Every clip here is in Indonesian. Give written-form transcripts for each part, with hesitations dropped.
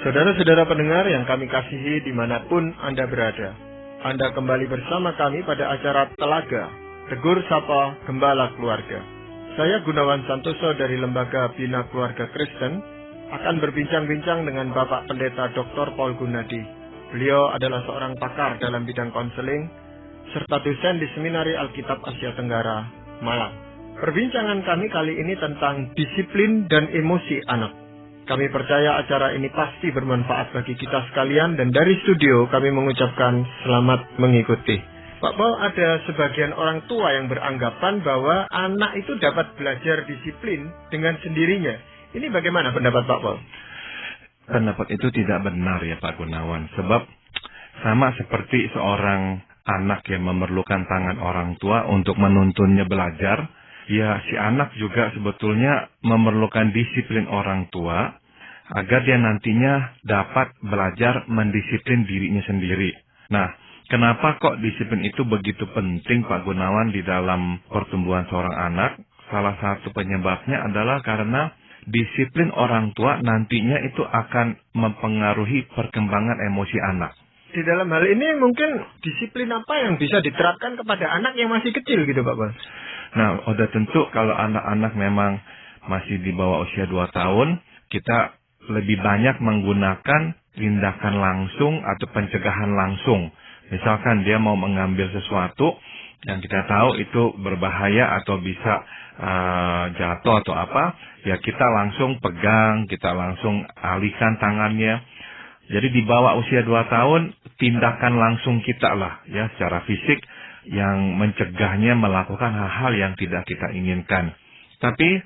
Saudara-saudara pendengar yang kami kasihi dimanapun Anda berada, Anda kembali bersama kami pada acara Telaga, Tegur Sapa Gembala Keluarga. Saya Gunawan Santoso dari Lembaga Bina Keluarga Kristen akan berbincang-bincang dengan Bapak Pendeta Dr. Paul Gunadi. Beliau adalah seorang pakar dalam bidang konseling, serta dosen di Seminari Alkitab Asia Tenggara, Malang. Perbincangan kami kali ini tentang disiplin dan emosi anak. Kami percaya acara ini pasti bermanfaat bagi kita sekalian, dan dari studio kami mengucapkan selamat mengikuti. Pak Paul, ada sebagian orang tua yang beranggapan bahwa anak itu dapat belajar disiplin dengan sendirinya. Ini bagaimana pendapat Pak Paul? Pendapat itu tidak benar ya Pak Gunawan. Sebab sama seperti seorang anak yang memerlukan tangan orang tua untuk menuntunnya belajar, ya si anak juga sebetulnya memerlukan disiplin orang tua agar dia nantinya dapat belajar mendisiplin dirinya sendiri. Nah, kenapa kok disiplin itu begitu penting Pak Gunawan di dalam pertumbuhan seorang anak? Salah satu penyebabnya adalah karena disiplin orang tua nantinya itu akan mempengaruhi perkembangan emosi anak. Di dalam hal ini mungkin disiplin apa yang bisa diterapkan kepada anak yang masih kecil gitu Pak Paul? Nah, udah tentu kalau anak-anak memang masih di bawah usia 2 tahun, kita lebih banyak menggunakan tindakan langsung atau pencegahan langsung. Misalkan dia mau mengambil sesuatu yang kita tahu itu berbahaya atau bisa jatuh atau apa, ya kita langsung pegang, kita langsung alihkan tangannya. Jadi di bawah usia 2 tahun, tindakan langsung kita lah ya secara fisik yang mencegahnya melakukan hal-hal yang tidak kita inginkan. Tapi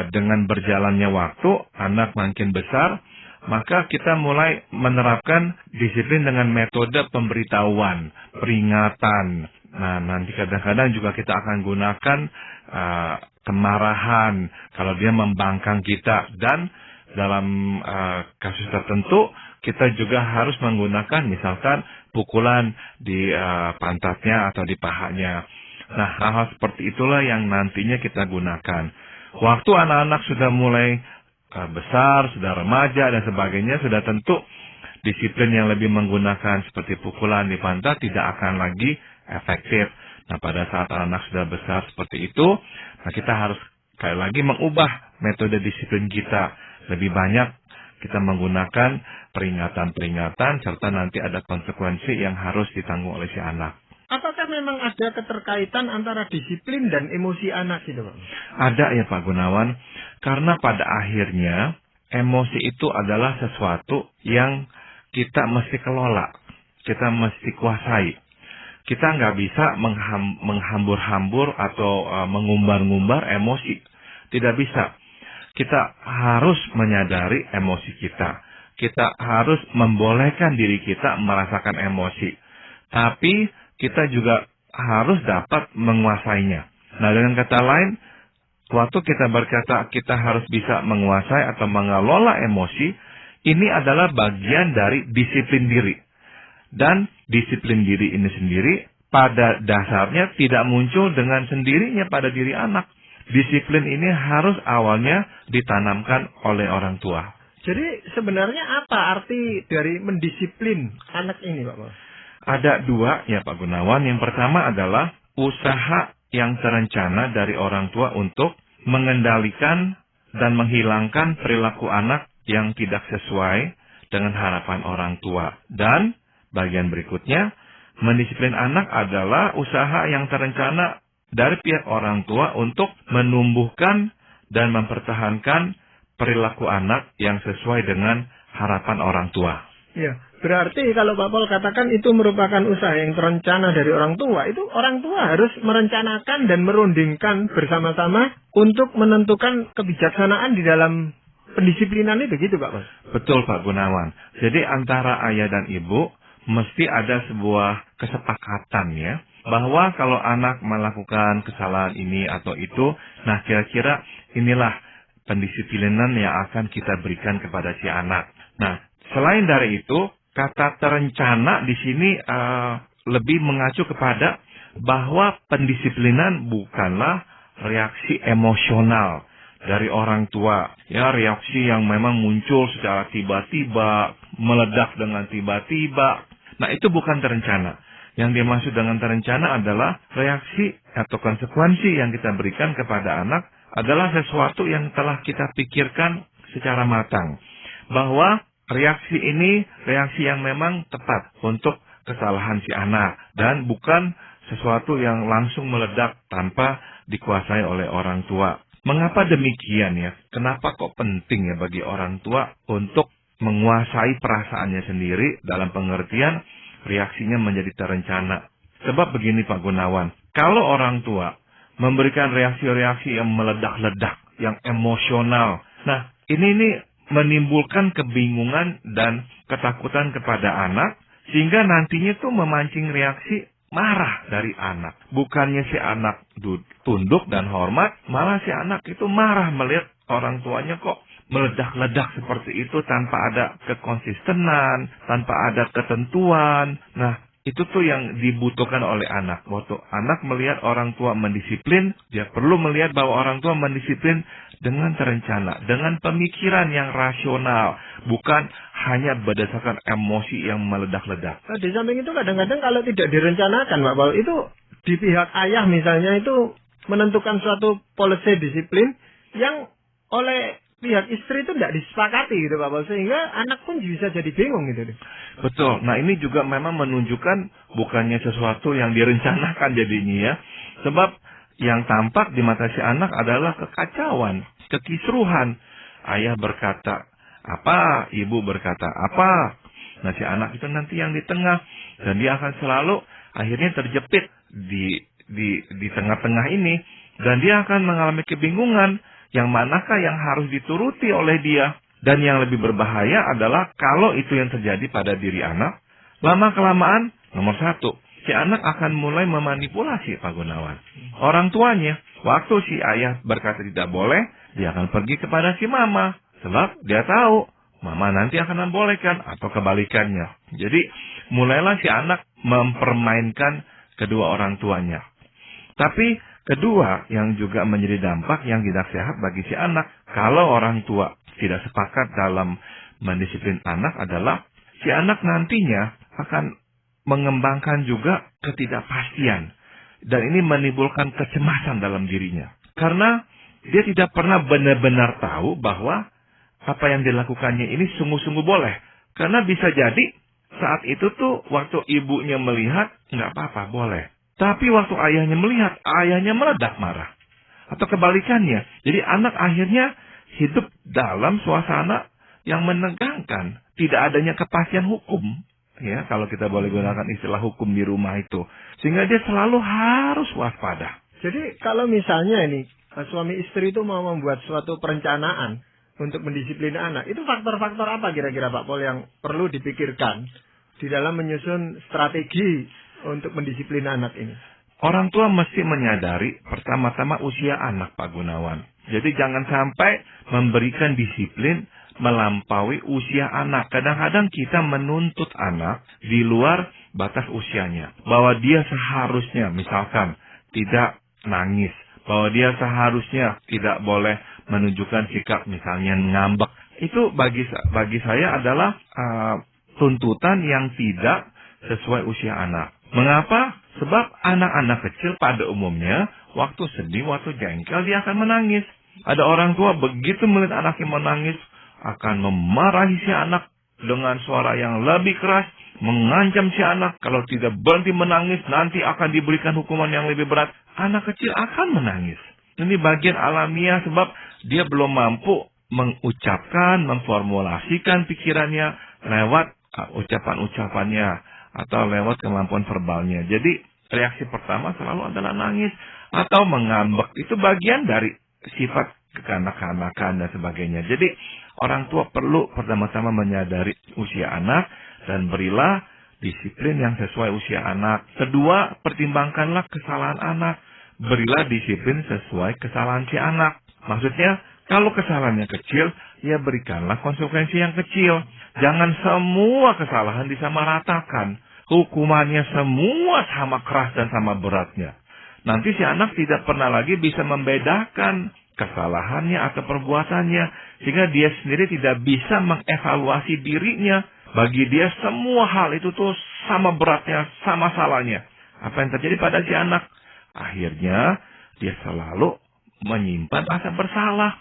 dengan berjalannya waktu, anak makin besar, maka kita mulai menerapkan disiplin dengan metode pemberitahuan, peringatan. Nah, nanti kadang-kadang juga kita akan gunakan kemarahan kalau dia membangkang kita, dan dalam kasus tertentu kita juga harus menggunakan misalkan pukulan di pantatnya atau di pahanya. Nah, hal-hal seperti itulah yang nantinya kita gunakan. Waktu anak-anak sudah mulai besar, sudah remaja dan sebagainya, sudah tentu disiplin yang lebih menggunakan seperti pukulan di pantat tidak akan lagi efektif. Nah, pada saat anak sudah besar seperti itu, nah kita harus sekali lagi mengubah metode disiplin kita. Lebih banyak kita menggunakan peringatan-peringatan, serta nanti ada konsekuensi yang harus ditanggung oleh si anak. Apakah memang ada keterkaitan antara disiplin dan emosi anak gitu Pak? Ada ya Pak Gunawan, karena pada akhirnya emosi itu adalah sesuatu yang kita mesti kelola, kita mesti kuasai. Kita nggak bisa menghambur-hambur atau mengumbar-ngumbar emosi. Tidak bisa. Kita harus menyadari emosi kita. Kita harus membolehkan diri kita merasakan emosi. Tapi kita juga harus dapat menguasainya. Nah, dengan kata lain, waktu kita berkata kita harus bisa menguasai atau mengelola emosi, ini adalah bagian dari disiplin diri. Dan disiplin diri ini sendiri pada dasarnya tidak muncul dengan sendirinya pada diri anak. Disiplin ini harus awalnya ditanamkan oleh orang tua. Jadi sebenarnya apa arti dari mendisiplin anak ini Pak Paul? Ada 2 ya Pak Gunawan. Yang pertama adalah usaha yang terencana dari orang tua untuk mengendalikan dan menghilangkan perilaku anak yang tidak sesuai dengan harapan orang tua. Dan bagian berikutnya, mendisiplin anak adalah usaha yang terencana dari pihak orang tua untuk menumbuhkan dan mempertahankan perilaku anak yang sesuai dengan harapan orang tua. Ya, berarti kalau Pak Paul katakan itu merupakan usaha yang terencana dari orang tua, itu orang tua harus merencanakan dan merundingkan bersama-sama untuk menentukan kebijaksanaan di dalam pendisiplinan itu, gitu Pak Paul? Betul Pak Gunawan. Jadi antara ayah dan ibu mesti ada sebuah kesepakatan ya, bahwa kalau anak melakukan kesalahan ini atau itu, nah kira-kira inilah pendisiplinan yang akan kita berikan kepada si anak. Nah, selain dari itu, kata terencana di sini lebih mengacu kepada bahwa pendisiplinan bukanlah reaksi emosional dari orang tua. Ya, reaksi yang memang muncul secara tiba-tiba, meledak dengan tiba-tiba. Nah, itu bukan terencana. Yang dimaksud dengan terencana adalah reaksi atau konsekuensi yang kita berikan kepada anak adalah sesuatu yang telah kita pikirkan secara matang. Bahwa reaksi ini reaksi yang memang tepat untuk kesalahan si anak. Dan bukan sesuatu yang langsung meledak tanpa dikuasai oleh orang tua. Mengapa demikian ya? Kenapa kok penting ya bagi orang tua untuk menguasai perasaannya sendiri dalam pengertian reaksinya menjadi terencana? Sebab begini Pak Gunawan, kalau orang tua memberikan reaksi-reaksi yang meledak-ledak, yang emosional, nah ini menimbulkan kebingungan dan ketakutan kepada anak, sehingga nantinya tuh memancing reaksi marah dari anak. Bukannya si anak tunduk dan hormat, malah si anak itu marah melihat orang tuanya kok meledak-ledak seperti itu tanpa ada kekonsistenan, tanpa ada ketentuan. Nah, itu tuh yang dibutuhkan oleh anak. Waktu anak melihat orang tua mendisiplin, dia perlu melihat bahwa orang tua mendisiplin dengan terencana, dengan pemikiran yang rasional, bukan hanya berdasarkan emosi yang meledak-ledak. Nah, di samping itu kadang-kadang kalau tidak direncanakan, Pak Paul, itu di pihak ayah misalnya itu menentukan suatu policy disiplin yang oleh pihak istri itu tidak disepakati gitu Pak Paul, sehingga anak pun bisa jadi bingung gitu. Betul. Nah, ini juga memang menunjukkan bukannya sesuatu yang direncanakan jadinya ya. Sebab yang tampak di mata si anak adalah kekacauan, kekisruhan. Ayah berkata apa, ibu berkata apa. Nah, si anak itu nanti yang di tengah, dan dia akan selalu akhirnya terjepit di tengah-tengah ini, dan dia akan mengalami kebingungan yang manakah yang harus dituruti oleh dia. Dan yang lebih berbahaya adalah kalau itu yang terjadi pada diri anak, lama-kelamaan, nomor satu, si anak akan mulai memanipulasi Pak Gunawan orang tuanya. Waktu si ayah berkata tidak boleh, dia akan pergi kepada si mama. Sebab dia tahu, mama nanti akan membolehkan atau kebalikannya. Jadi, mulailah si anak mempermainkan kedua orang tuanya. Tapi, kedua yang juga menjadi dampak yang tidak sehat bagi si anak, kalau orang tua tidak sepakat dalam mendisiplin anak adalah si anak nantinya akan mengembangkan juga ketidakpastian. Dan ini menimbulkan kecemasan dalam dirinya. Karena dia tidak pernah benar-benar tahu bahwa apa yang dilakukannya ini sungguh-sungguh boleh. Karena bisa jadi saat itu tuh waktu ibunya melihat, nggak apa-apa, boleh. Tapi waktu ayahnya melihat, ayahnya meledak marah. Atau kebalikannya. Jadi anak akhirnya hidup dalam suasana yang menegangkan. Tidak adanya kepastian hukum. Ya, kalau kita boleh gunakan istilah hukum di rumah itu. Sehingga dia selalu harus waspada. Jadi kalau misalnya ini, suami istri itu mau membuat suatu perencanaan untuk mendisiplin anak, itu faktor-faktor apa kira-kira Pak Paul yang perlu dipikirkan di dalam menyusun strategi untuk mendisiplin anak ini? Orang tua mesti menyadari pertama-tama usia anak Pak Gunawan. Jadi jangan sampai memberikan disiplin melampaui usia anak. Kadang-kadang kita menuntut anak di luar batas usianya. Bahwa dia seharusnya misalkan tidak nangis. Bahwa dia seharusnya tidak boleh menunjukkan sikap misalnya ngambek. Itu bagi saya adalah tuntutan yang tidak sesuai usia anak. Mengapa? Sebab anak-anak kecil pada umumnya waktu sedih, waktu jengkel dia akan menangis. Ada orang tua begitu melihat anaknya menangis akan memarahi si anak dengan suara yang lebih keras, mengancam si anak kalau tidak berhenti menangis nanti akan diberikan hukuman yang lebih berat. Anak kecil akan menangis. Ini bagian alamiah sebab dia belum mampu mengucapkan, memformulasikan pikirannya lewat ucapan-ucapannya atau lewat kemampuan verbalnya. Jadi reaksi pertama selalu adalah nangis atau mengambek. Itu bagian dari sifat kekanak-kanakan dan sebagainya. Jadi orang tua perlu pertama-tama menyadari usia anak dan berilah disiplin yang sesuai usia anak. Kedua, pertimbangkanlah kesalahan anak. Berilah disiplin sesuai kesalahan si anak. Maksudnya, kalau kesalahannya kecil, ya berikanlah konsekuensi yang kecil. Jangan semua kesalahan disamaratakan. Hukumannya semua sama keras dan sama beratnya. Nanti si anak tidak pernah lagi bisa membedakan kesalahannya atau perbuatannya, sehingga dia sendiri tidak bisa mengevaluasi dirinya. Bagi dia semua hal itu tuh sama beratnya, sama salahnya. Apa yang terjadi pada si anak? Akhirnya dia selalu menyimpan rasa bersalah.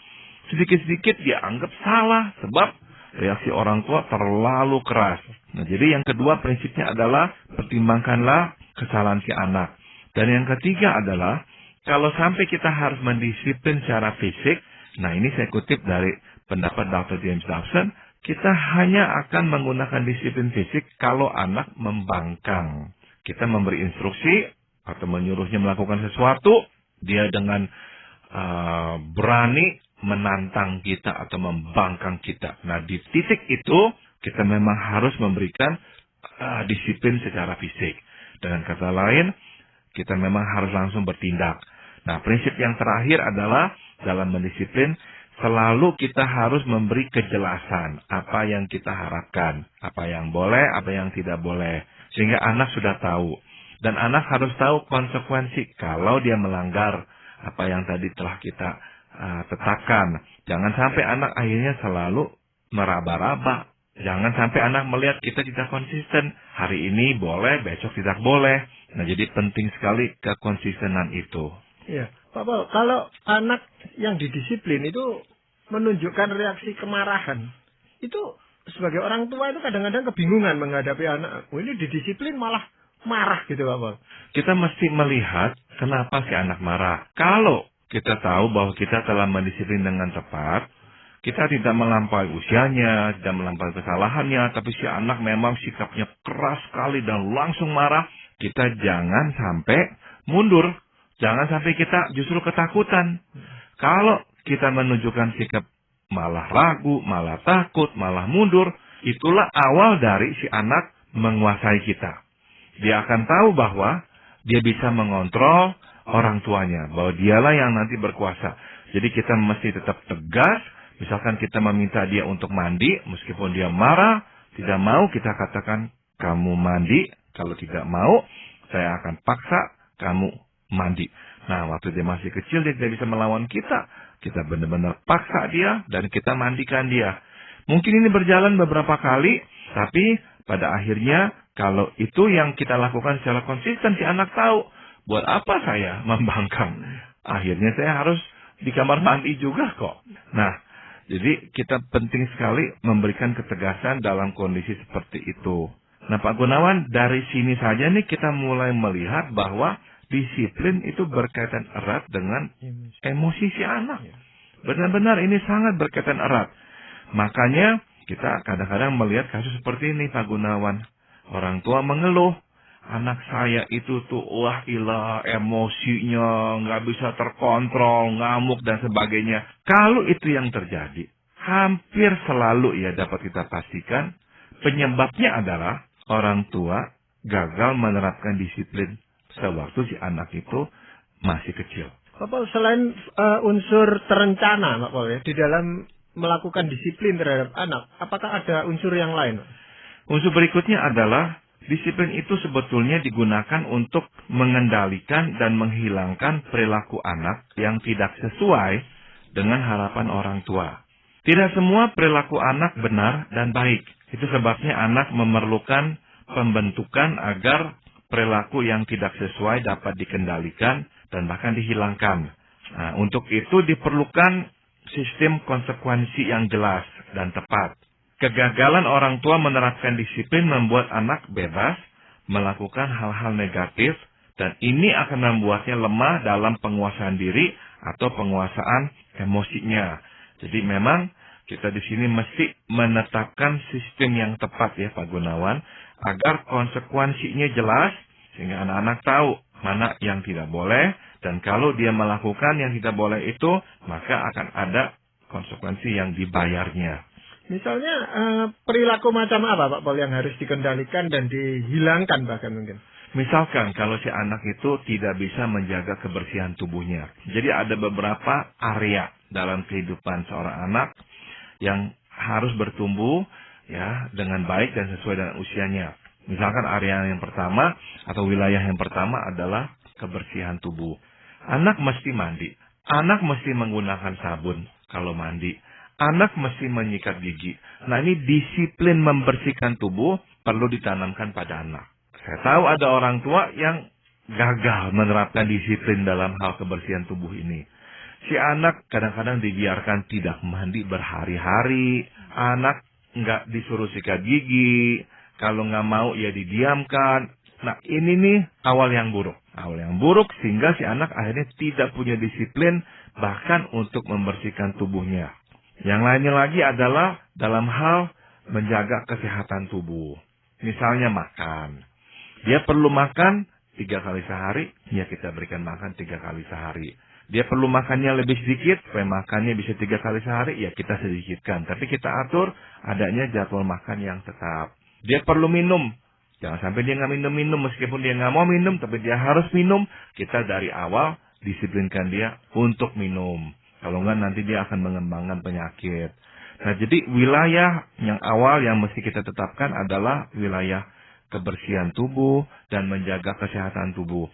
Sedikit-sedikit dia anggap salah sebab reaksi orang tua terlalu keras. Nah, jadi yang kedua prinsipnya adalah pertimbangkanlah kesalahan si anak. Dan yang ketiga adalah kalau sampai kita harus mendisiplin secara fisik, nah ini saya kutip dari pendapat Dr. James Dobson, kita hanya akan menggunakan disiplin fisik kalau anak membangkang. Kita memberi instruksi atau menyuruhnya melakukan sesuatu, dia dengan berani menantang kita atau membangkang kita. Nah, di titik itu kita memang harus memberikan disiplin secara fisik. Dengan kata lain, kita memang harus langsung bertindak. Nah, prinsip yang terakhir adalah dalam mendisiplin, selalu kita harus memberi kejelasan apa yang kita harapkan, apa yang boleh, apa yang tidak boleh. Sehingga anak sudah tahu. Dan anak harus tahu konsekuensi kalau dia melanggar apa yang tadi telah kita tetapkan. Jangan sampai anak akhirnya selalu meraba-raba. Jangan sampai anak melihat kita tidak konsisten. Hari ini boleh, besok tidak boleh. Nah, jadi penting sekali kekonsistenan itu. Iya, Pak Paul, kalau anak yang didisiplin itu menunjukkan reaksi kemarahan, itu sebagai orang tua itu kadang-kadang kebingungan menghadapi anak. Oh, ini didisiplin malah marah gitu, Pak Paul. Kita mesti melihat kenapa si anak marah. Kalau kita tahu bahwa kita telah mendisiplin dengan tepat, kita tidak melampaui usianya, tidak melampaui kesalahannya, tapi si anak memang sikapnya keras sekali dan langsung marah, kita jangan sampai mundur. Jangan sampai kita justru ketakutan. Kalau kita menunjukkan sikap malah ragu, malah takut, malah mundur, itulah awal dari si anak menguasai kita. Dia akan tahu bahwa dia bisa mengontrol orang tuanya, bahwa dialah yang nanti berkuasa. Jadi kita mesti tetap tegas. Misalkan kita meminta dia untuk mandi, meskipun dia marah, tidak mau, kita katakan, kamu mandi. Kalau tidak mau, saya akan paksa kamu mandi. Nah, waktu dia masih kecil, dia tidak bisa melawan kita. Kita benar-benar paksa dia, dan kita mandikan dia. Mungkin ini berjalan beberapa kali, tapi pada akhirnya, kalau itu yang kita lakukan secara konsisten, si anak tahu, buat apa saya membangkang? Akhirnya saya harus di kamar mandi juga kok. Nah, jadi kita penting sekali memberikan ketegasan dalam kondisi seperti itu. Nah, Pak Gunawan, dari sini saja nih kita mulai melihat bahwa disiplin itu berkaitan erat dengan emosi si anak. Benar-benar ini sangat berkaitan erat. Makanya kita kadang-kadang melihat kasus seperti ini, Pak Gunawan. Orang tua mengeluh, anak saya itu tuh wah ilah emosinya, nggak bisa terkontrol, ngamuk dan sebagainya. Kalau itu yang terjadi, hampir selalu ya dapat kita pastikan penyebabnya adalah orang tua gagal menerapkan disiplin sewaktu si anak itu masih kecil. Pak Paul, selain unsur terencana, Pak Paul, ya, di dalam melakukan disiplin terhadap anak, apakah ada unsur yang lain? Unsur berikutnya adalah disiplin itu sebetulnya digunakan untuk mengendalikan dan menghilangkan perilaku anak yang tidak sesuai dengan harapan orang tua. Tidak semua perilaku anak benar dan baik. Itu sebabnya anak memerlukan pembentukan agar perilaku yang tidak sesuai dapat dikendalikan dan bahkan dihilangkan. Nah, untuk itu diperlukan sistem konsekuensi yang jelas dan tepat. Kegagalan orang tua menerapkan disiplin membuat anak bebas melakukan hal-hal negatif dan ini akan membuatnya lemah dalam penguasaan diri atau penguasaan emosinya. Jadi memang kita di sini mesti menetapkan sistem yang tepat ya Pak Gunawan agar konsekuensinya jelas sehingga anak-anak tahu mana yang tidak boleh dan kalau dia melakukan yang tidak boleh itu maka akan ada konsekuensi yang dibayarnya. Misalnya perilaku macam apa Pak Paul yang harus dikendalikan dan dihilangkan bahkan mungkin? Misalkan kalau si anak itu tidak bisa menjaga kebersihan tubuhnya. Jadi ada beberapa area dalam kehidupan seorang anak yang harus bertumbuh ya dengan baik dan sesuai dengan usianya. Misalkan area yang pertama atau wilayah yang pertama adalah kebersihan tubuh. Anak mesti mandi. Anak mesti menggunakan sabun kalau mandi. Anak mesti menyikat gigi. Nah, ini disiplin membersihkan tubuh perlu ditanamkan pada anak. Saya tahu ada orang tua yang gagal menerapkan disiplin dalam hal kebersihan tubuh ini. Si anak kadang-kadang dibiarkan tidak mandi berhari-hari. Anak nggak disuruh sikat gigi. Kalau nggak mau ya didiamkan. Nah, ini nih awal yang buruk. Awal yang buruk sehingga si anak akhirnya tidak punya disiplin bahkan untuk membersihkan tubuhnya. Yang lainnya lagi adalah dalam hal menjaga kesehatan tubuh. Misalnya makan. Dia perlu makan 3 kali sehari, ya kita berikan makan 3 kali sehari. Dia perlu makannya lebih sedikit, supaya makannya bisa 3 kali sehari, ya kita sedikitkan. Tapi kita atur adanya jadwal makan yang tetap. Dia perlu minum. Jangan sampai dia nggak minum-minum, meskipun dia nggak mau minum, tapi dia harus minum. Kita dari awal disiplinkan dia untuk minum. Kalau enggak nanti dia akan mengembangkan penyakit. Nah, jadi wilayah yang awal yang mesti kita tetapkan adalah wilayah kebersihan tubuh dan menjaga kesehatan tubuh.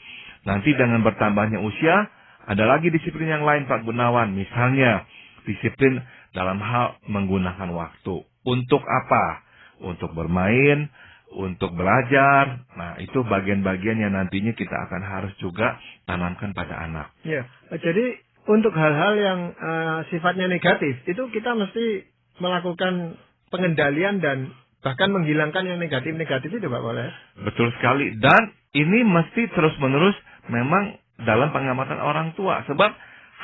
Nanti dengan bertambahnya usia, ada lagi disiplin yang lain Pak Gunawan. Misalnya, disiplin dalam hal menggunakan waktu. Untuk apa? Untuk bermain, untuk belajar. Nah, itu bagian-bagian yang nantinya kita akan harus juga tanamkan pada anak. Ya, jadi untuk hal-hal yang sifatnya negatif, itu kita mesti melakukan pengendalian dan bahkan menghilangkan yang negatif-negatif itu Pak boleh? Betul sekali. Dan ini mesti terus-menerus memang dalam pengamatan orang tua. Sebab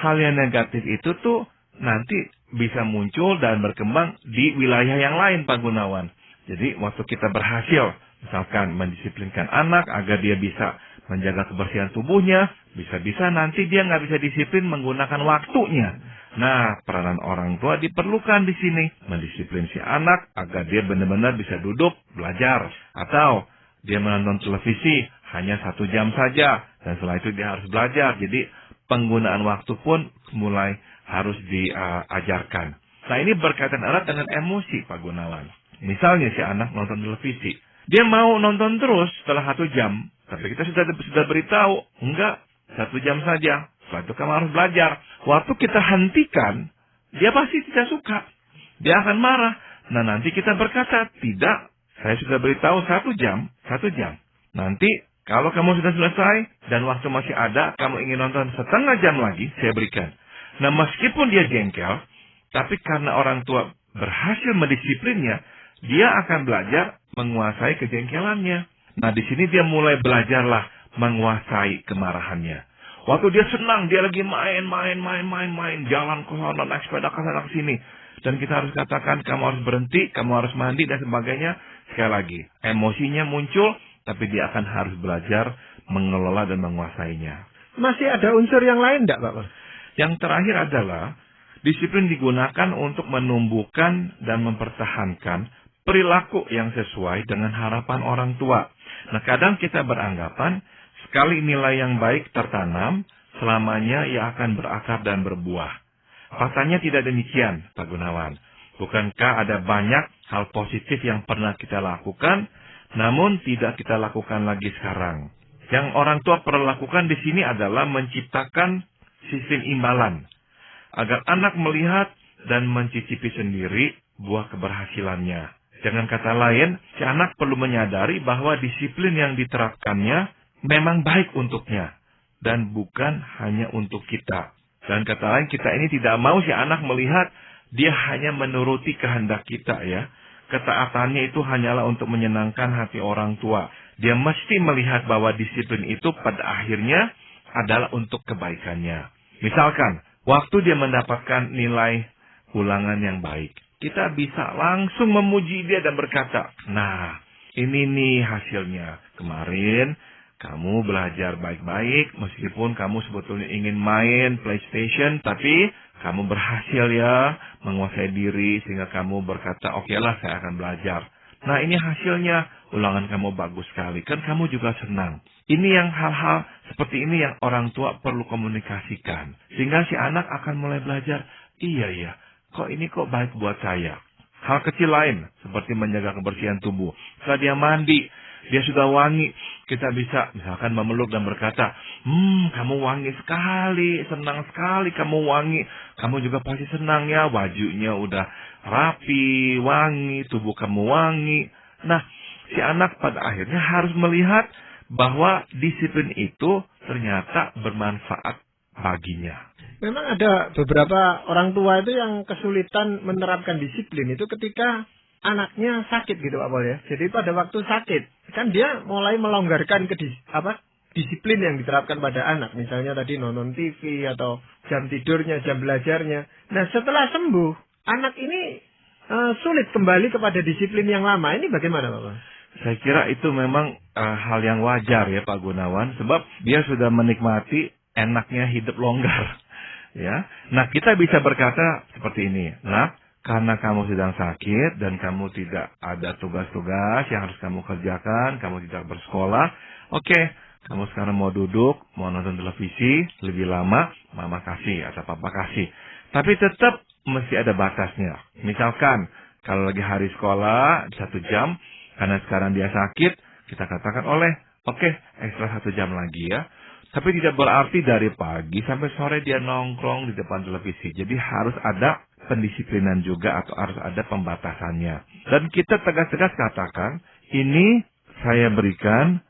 hal yang negatif itu tuh nanti bisa muncul dan berkembang di wilayah yang lain Pak Gunawan. Jadi waktu kita berhasil misalkan mendisiplinkan anak agar dia bisa menjaga kebersihan tubuhnya, bisa-bisa nanti dia nggak bisa disiplin menggunakan waktunya. Nah, peranan orang tua diperlukan di sini. Mendisiplin si anak agar dia benar-benar bisa duduk, belajar. Atau dia menonton televisi hanya 1 jam saja. Dan setelah itu dia harus belajar. Jadi penggunaan waktu pun mulai harus diajarkan. Nah, ini berkaitan erat dengan emosi Pak Gunawan. Misalnya si anak nonton televisi. Dia mau nonton terus setelah 1 jam. Tapi kita sudah beritahu, enggak, 1 jam saja. Setelah itu kamu harus belajar. Waktu kita hentikan, dia pasti tidak suka. Dia akan marah. Nah, nanti kita berkata, tidak, saya sudah beritahu 1 jam, 1 jam. Nanti, kalau kamu sudah selesai, dan waktu masih ada, kamu ingin nonton setengah jam lagi, saya berikan. Nah, meskipun dia jengkel, tapi karena orang tua berhasil mendisiplinnya, dia akan belajar menguasai kejengkelannya. Nah, di sini dia mulai belajarlah menguasai kemarahannya. Waktu dia senang, dia lagi main, jalan ke sana, naik sepeda ke sana ke sini. Dan kita harus katakan, kamu harus berhenti, kamu harus mandi, dan sebagainya. Sekali lagi, emosinya muncul, tapi dia akan harus belajar mengelola dan menguasainya. Masih ada unsur yang lain enggak, Pak? Yang terakhir adalah, disiplin digunakan untuk menumbuhkan dan mempertahankan perilaku yang sesuai dengan harapan orang tua. Nah, kadang kita beranggapan, sekali nilai yang baik tertanam, selamanya ia akan berakar dan berbuah. Faktanya tidak demikian, Pak Gunawan. Bukankah ada banyak hal positif yang pernah kita lakukan, namun tidak kita lakukan lagi sekarang. Yang orang tua perlu lakukan di sini adalah menciptakan sistem imbalan, agar anak melihat dan mencicipi sendiri buah keberhasilannya. Dengan kata lain, si anak perlu menyadari bahwa disiplin yang diterapkannya memang baik untuknya, dan bukan hanya untuk kita. Dan kata lain, kita ini tidak mau si anak melihat dia hanya menuruti kehendak kita ya. Ketaatannya itu hanyalah untuk menyenangkan hati orang tua. Dia mesti melihat bahwa disiplin itu pada akhirnya adalah untuk kebaikannya. Misalkan, waktu dia mendapatkan nilai ulangan yang baik, kita bisa langsung memuji dia dan berkata, nah, ini nih hasilnya. Kemarin, kamu belajar baik-baik, meskipun kamu sebetulnya ingin main PlayStation, tapi kamu berhasil ya menguasai diri, sehingga kamu berkata, oke lah saya akan belajar. Nah, ini hasilnya, ulangan kamu bagus sekali, kan kamu juga senang. Ini yang hal-hal seperti ini yang orang tua perlu komunikasikan. Sehingga si anak akan mulai belajar, iya, kok ini kok baik buat saya. Hal kecil lain, seperti menjaga kebersihan tubuh. Setelah dia mandi, Dia sudah wangi. Kita bisa misalkan memeluk dan berkata, kamu wangi sekali, senang sekali kamu wangi. Kamu juga pasti senang ya, bajunya udah rapi, wangi, tubuh kamu wangi. Nah, si anak pada akhirnya harus melihat bahwa disiplin itu ternyata bermanfaat baginya. Memang ada beberapa orang tua itu yang kesulitan menerapkan disiplin itu ketika anaknya sakit gitu Pak Pol ya. Jadi pada waktu sakit kan dia mulai melonggarkan disiplin yang diterapkan pada anak. Misalnya tadi nonton TV atau jam tidurnya, jam belajarnya. Nah setelah sembuh anak ini sulit kembali kepada disiplin yang lama. Ini bagaimana Pak? Saya kira itu memang hal yang wajar ya Pak Gunawan. Sebab dia sudah menikmati enaknya hidup longgar. Ya, nah kita bisa berkata seperti ini. Nah, karena kamu sedang sakit dan kamu tidak ada tugas-tugas yang harus kamu kerjakan, kamu tidak bersekolah, oke, kamu sekarang mau duduk, mau nonton televisi lebih lama, mama kasih atau papa kasih. Tapi tetap mesti ada batasnya. Misalkan kalau lagi hari sekolah 1 jam, karena sekarang dia sakit, kita katakan oke, ekstra 1 jam lagi ya. Tapi tidak berarti dari pagi sampai sore dia nongkrong di depan televisi. Jadi harus ada pendisiplinan juga atau harus ada pembatasannya. Dan kita tegas-tegas katakan, ini saya berikan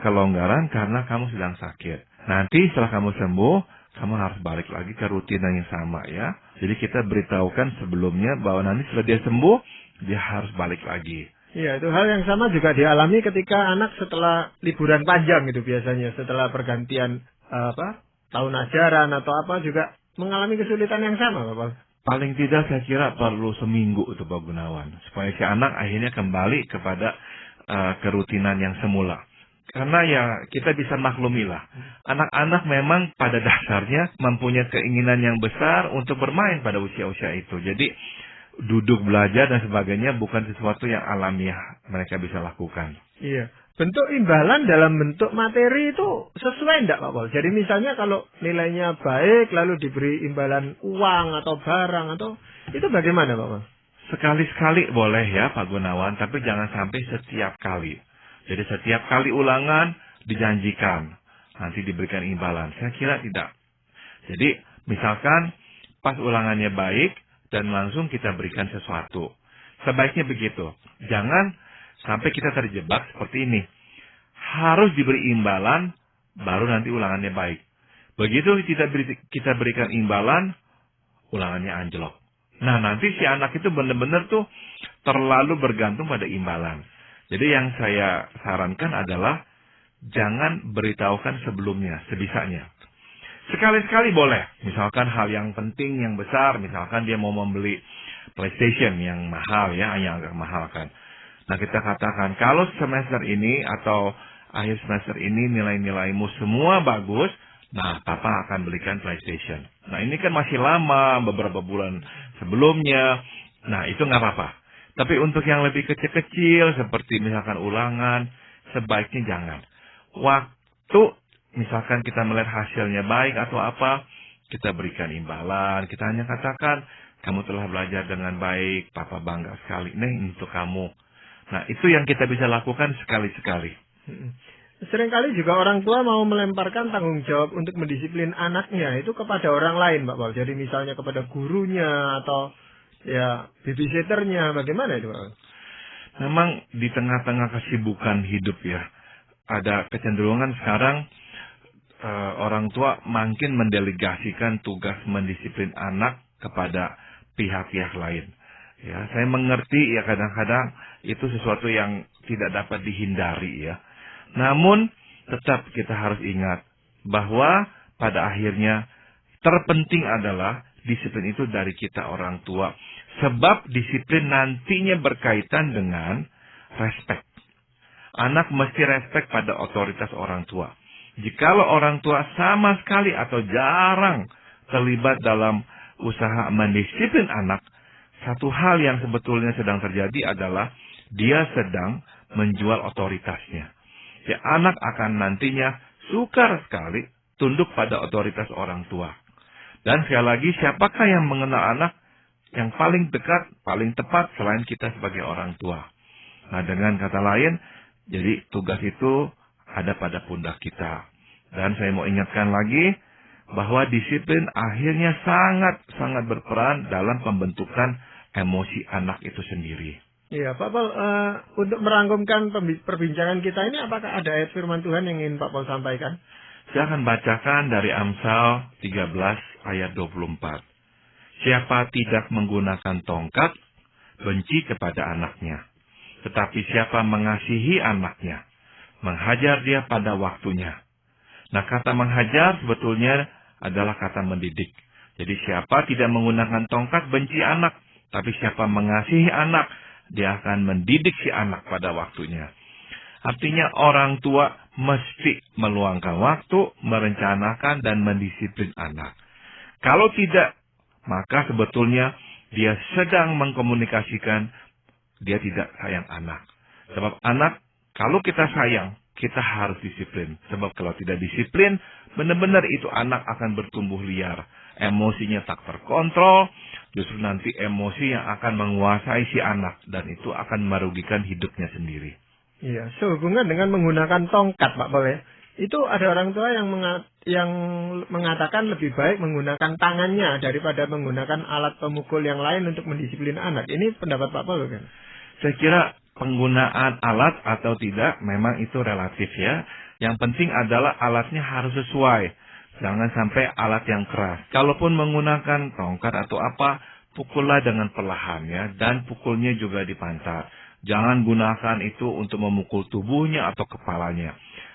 kelonggaran karena kamu sedang sakit. Nanti setelah kamu sembuh, kamu harus balik lagi ke rutinan yang sama ya. Jadi kita beritahukan sebelumnya bahwa nanti setelah dia sembuh, dia harus balik lagi. Iya, itu hal yang sama juga dialami ketika anak setelah liburan panjang itu biasanya, setelah pergantian tahun ajaran atau apa juga mengalami kesulitan yang sama, Bapak. Paling tidak saya kira perlu seminggu itu Pak Gunawan, supaya si anak akhirnya kembali kepada kerutinan yang semula. Karena ya kita bisa maklumilah, anak-anak memang pada dasarnya mempunyai keinginan yang besar untuk bermain pada usia-usia itu. Jadi duduk belajar dan sebagainya bukan sesuatu yang alamiah mereka bisa lakukan. Iya. Bentuk imbalan dalam bentuk materi itu sesuai enggak Pak Pol? Jadi misalnya kalau nilainya baik lalu diberi imbalan uang atau barang atau itu bagaimana Pak Pol? Sekali-sekali boleh ya Pak Gunawan, tapi jangan sampai setiap kali. Jadi setiap kali ulangan dijanjikan nanti diberikan imbalan. Saya kira tidak. Jadi misalkan pas ulangannya baik, dan langsung kita berikan sesuatu. Sebaiknya begitu. Jangan sampai kita terjebak seperti ini. Harus diberi imbalan, baru nanti ulangannya baik. Begitu kita berikan imbalan, ulangannya anjlok. Nah nanti si anak itu benar-benar tuh terlalu bergantung pada imbalan. Jadi yang saya sarankan adalah jangan beritahukan sebelumnya, sebisanya. Sekali-sekali boleh. Misalkan hal yang penting, yang besar. Misalkan dia mau membeli PlayStation yang mahal ya, yang agak mahal kan. Nah kita katakan, kalau semester ini atau akhir semester ini nilai-nilaimu semua bagus, nah papa akan belikan PlayStation. Nah ini kan masih lama, beberapa bulan sebelumnya. Nah itu nggak apa-apa. Tapi untuk yang lebih kecil-kecil, seperti misalkan ulangan, sebaiknya jangan. Waktu misalkan kita melihat hasilnya baik atau apa, kita berikan imbalan. Kita hanya katakan, kamu telah belajar dengan baik, papa bangga sekali. Nih untuk kamu. Nah itu yang kita bisa lakukan sekali-sekali. Seringkali juga orang tua mau melemparkan tanggung jawab untuk mendisiplin anaknya itu kepada orang lain Pak Pol. Jadi misalnya kepada gurunya atau ya babysitternya. Bagaimana itu Pak? Memang di tengah-tengah kesibukan hidup ya, ada kecenderungan sekarang orang tua makin mendelegasikan tugas mendisiplin anak kepada pihak-pihak lain. Ya, saya mengerti ya kadang-kadang itu sesuatu yang tidak dapat dihindari ya. Namun tetap kita harus ingat bahwa pada akhirnya terpenting adalah disiplin itu dari kita orang tua. Sebab disiplin nantinya berkaitan dengan respek. Anak mesti respek pada otoritas orang tua. Jikalau orang tua sama sekali atau jarang terlibat dalam usaha mendisiplin anak, satu hal yang sebetulnya sedang terjadi adalah dia sedang menjual otoritasnya. Ya, anak akan nantinya sukar sekali tunduk pada otoritas orang tua. Dan sekali lagi, siapakah yang mengenal anak yang paling dekat, paling tepat selain kita sebagai orang tua? Nah, dengan kata lain, Jadi tugas itu ada pada pundak kita. Dan saya mau ingatkan lagi bahwa disiplin akhirnya sangat berperan dalam pembentukan emosi anak itu sendiri. Iya, Pak Paul, untuk merangkumkan perbincangan kita ini, apakah ada ayat firman Tuhan yang ingin Pak Paul sampaikan? Saya akan bacakan dari Amsal 13 ayat 24. Siapa tidak menggunakan tongkat, benci kepada anaknya. Tetapi siapa mengasihi anaknya, menghajar dia pada waktunya. Nah, kata menghajar sebetulnya adalah kata mendidik. Jadi siapa tidak menggunakan tongkat, benci anak. Tapi siapa mengasihi anak, dia akan mendidik si anak pada waktunya. Artinya orang tua mesti meluangkan waktu, merencanakan dan mendisiplin anak. Kalau tidak, maka sebetulnya dia sedang mengkomunikasikan dia tidak sayang anak. Sebab anak, kalau kita sayang, kita harus disiplin. Sebab kalau tidak disiplin, benar-benar itu anak akan bertumbuh liar. Emosinya tak terkontrol, justru nanti emosi yang akan menguasai si anak. Dan itu akan merugikan hidupnya sendiri. Iya, sehubungan dengan menggunakan tongkat, Pak Paul ya. Itu ada orang tua yang mengatakan lebih baik menggunakan tangannya daripada menggunakan alat pemukul yang lain untuk mendisiplin anak. Ini pendapat Pak Paul kan? Saya kira penggunaan alat atau tidak memang itu relatif ya. Yang penting adalah alatnya harus sesuai. Jangan sampai alat yang keras. Kalaupun menggunakan tongkat atau apa, pukullah dengan perlahan ya. Dan pukulnya juga di pantat. Jangan gunakan itu untuk memukul tubuhnya atau kepalanya.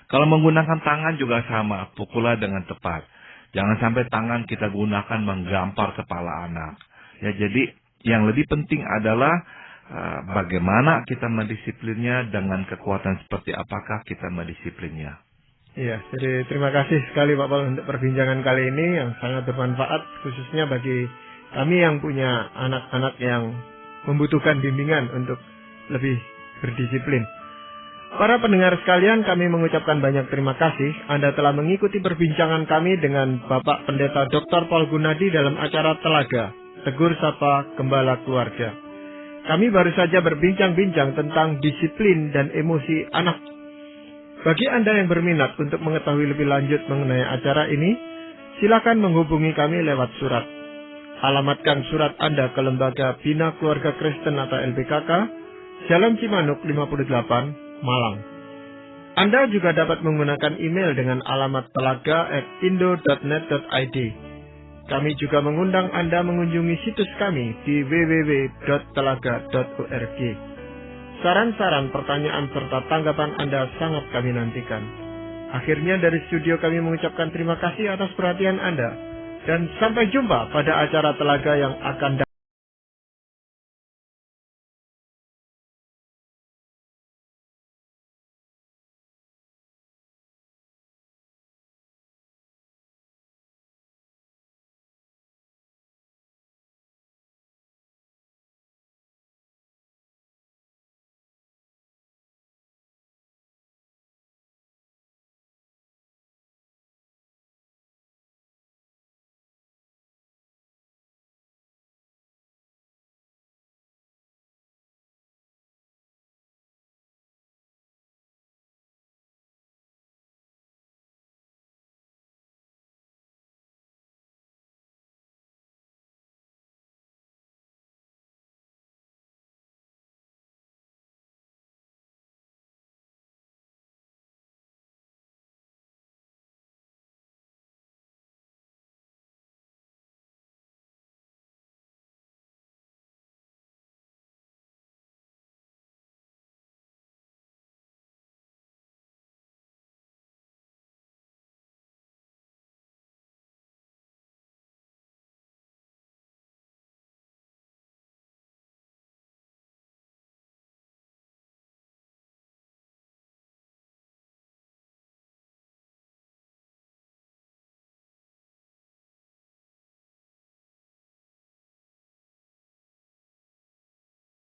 Kalau menggunakan tangan juga sama, pukullah dengan tepat. Jangan sampai tangan kita gunakan menggampar kepala anak. Ya, jadi yang lebih penting adalah bagaimana kita mendisiplinnya, dengan kekuatan seperti apakah kita mendisiplinnya. Iya, jadi terima kasih sekali Pak Paul untuk perbincangan kali ini yang sangat bermanfaat, khususnya bagi kami yang punya anak-anak yang membutuhkan bimbingan untuk lebih berdisiplin. Para pendengar sekalian, kami mengucapkan banyak terima kasih Anda telah mengikuti perbincangan kami dengan Bapak Pendeta Dr. Paul Gunadi dalam acara Telaga, Tegur Sapa Gembala Keluarga. Kami baru saja berbincang-bincang tentang disiplin dan emosi anak. Bagi Anda yang berminat untuk mengetahui lebih lanjut mengenai acara ini, silakan menghubungi kami lewat surat. Alamatkan surat Anda ke Lembaga Bina Keluarga Kristen atau LBKK, Jalan Cimanuk 58, Malang. Anda juga dapat menggunakan email dengan alamat telaga@indo.net.id. Kami juga mengundang Anda mengunjungi situs kami di www.telaga.org. Saran-saran, pertanyaan, serta tanggapan Anda sangat kami nantikan. Akhirnya dari studio kami mengucapkan terima kasih atas perhatian Anda. Dan sampai jumpa pada acara Telaga yang akan datang.